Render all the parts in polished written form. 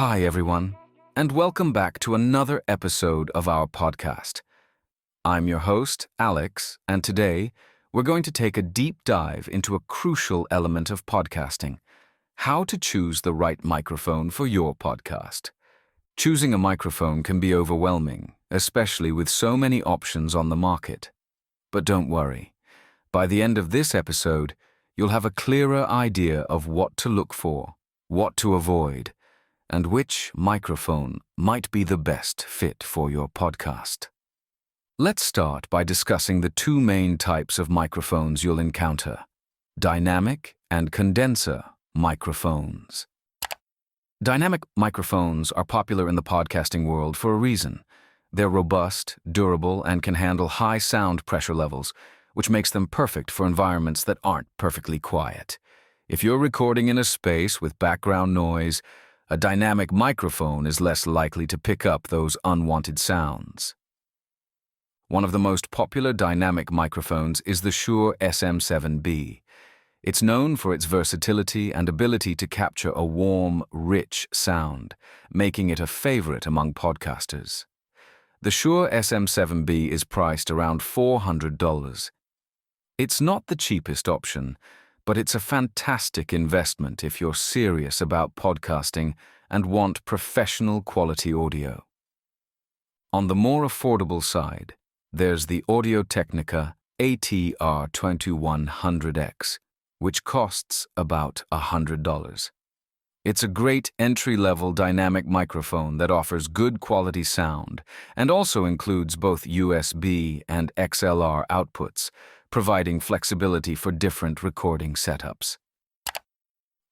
Hi, everyone, and welcome back to another episode of our podcast. I'm your host, Alex, and today we're going to take a deep dive into a crucial element of podcasting: how to choose the right microphone for your podcast. Choosing a microphone can be overwhelming, especially with so many options on the market. But don't worry. By the end of this episode, you'll have a clearer idea of what to look for, what to avoid, and which microphone might be the best fit for your podcast. Let's start by discussing the two main types of microphones you'll encounter: dynamic and condenser microphones. Dynamic microphones are popular in the podcasting world for a reason. They're robust, durable, and can handle high sound pressure levels, which makes them perfect for environments that aren't perfectly quiet. If you're recording in a space with background noise, a dynamic microphone is less likely to pick up those unwanted sounds. One of the most popular dynamic microphones is the Shure SM7B. It's known for its versatility and ability to capture a warm, rich sound, making it a favorite among podcasters. The Shure SM7B is priced around $400. It's not the cheapest option, but it's a fantastic investment if you're serious about podcasting and want professional quality audio. On the more affordable side, there's the Audio-Technica ATR2100X, which costs about $100. It's a great entry-level dynamic microphone that offers good quality sound and also includes both USB and XLR outputs, providing flexibility for different recording setups.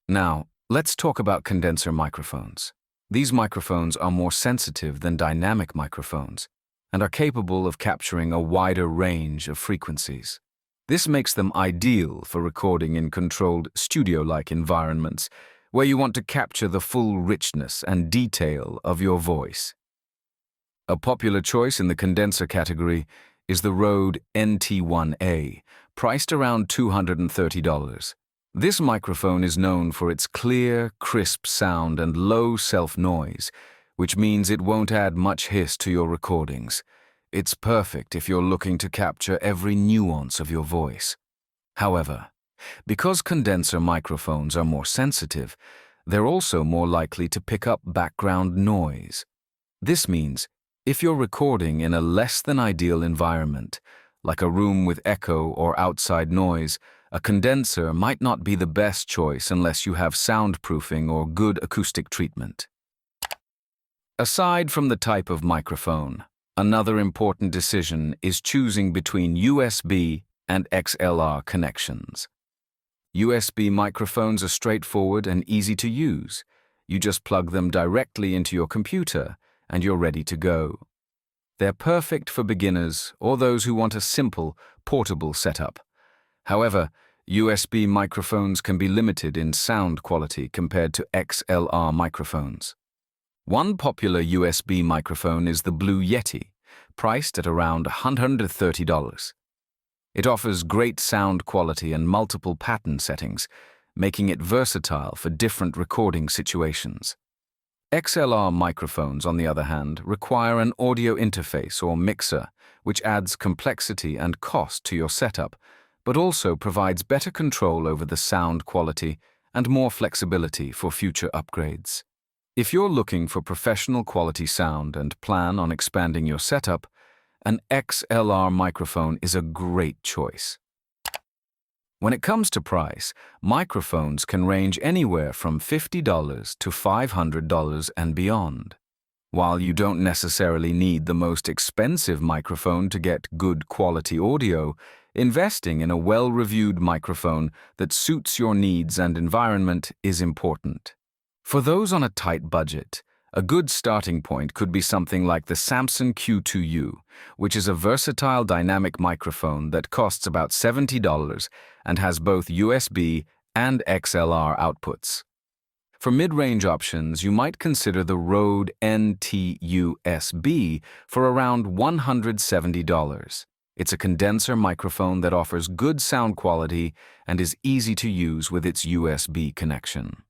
Now, let's talk about condenser microphones. These microphones are more sensitive than dynamic microphones and are capable of capturing a wider range of frequencies. This makes them ideal for recording in controlled studio-like environments where you want to capture the full richness and detail of your voice. A popular choice in the condenser category is the Rode NT1A, priced around $230. This microphone is known for its clear, crisp sound and low self-noise, which means it won't add much hiss to your recordings. It's perfect if you're looking to capture every nuance of your voice. However, because condenser microphones are more sensitive, they're also more likely to pick up background noise. This means if you're recording in a less than ideal environment, like a room with echo or outside noise, a condenser might not be the best choice unless you have soundproofing or good acoustic treatment. Aside from the type of microphone, another important decision is choosing between USB and XLR connections. USB microphones are straightforward and easy to use. You just plug them directly into your computer and you're ready to go. They're perfect for beginners or those who want a simple, portable setup. However, USB microphones can be limited in sound quality compared to XLR microphones. One popular USB microphone is the Blue Yeti, priced at around $130. It offers great sound quality and multiple pattern settings, making it versatile for different recording situations. XLR microphones, on the other hand, require an audio interface or mixer, which adds complexity and cost to your setup, but also provides better control over the sound quality and more flexibility for future upgrades. If you're looking for professional quality sound and plan on expanding your setup, an XLR microphone is a great choice. When it comes to price, microphones can range anywhere from $50 to $500 and beyond. While you don't necessarily need the most expensive microphone to get good quality audio, investing in a well-reviewed microphone that suits your needs and environment is important. For those on a tight budget, a good starting point could be something like the Samson Q2U, which is a versatile dynamic microphone that costs about $70 and has both USB and XLR outputs. For mid-range options, you might consider the Rode NT-USB for around $170. It's a condenser microphone that offers good sound quality and is easy to use with its USB connection.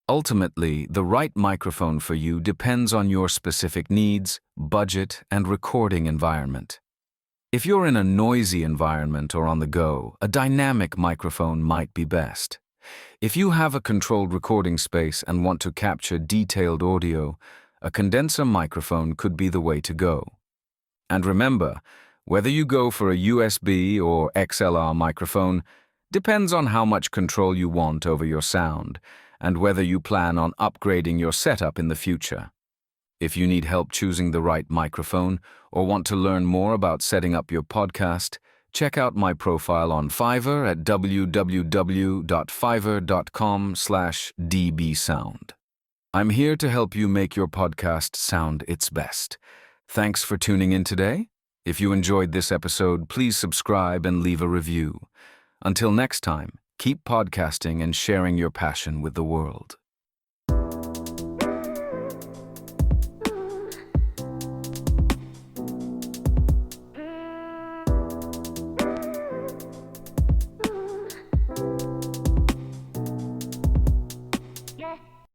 Ultimately, the right microphone for you depends on your specific needs, budget, and recording environment. If you're in a noisy environment or on the go, a dynamic microphone might be best. If you have a controlled recording space and want to capture detailed audio, a condenser microphone could be the way to go. And remember, whether you go for a USB or XLR microphone depends on how much control you want over your sound and whether you plan on upgrading your setup in the future. If you need help choosing the right microphone or want to learn more about setting up your podcast, check out my profile on Fiverr at www.fiverr.com/dbsound. I'm here to help you make your podcast sound its best. Thanks for tuning in today. If you enjoyed this episode, please subscribe and leave a review. Until next time, keep podcasting and sharing your passion with the world.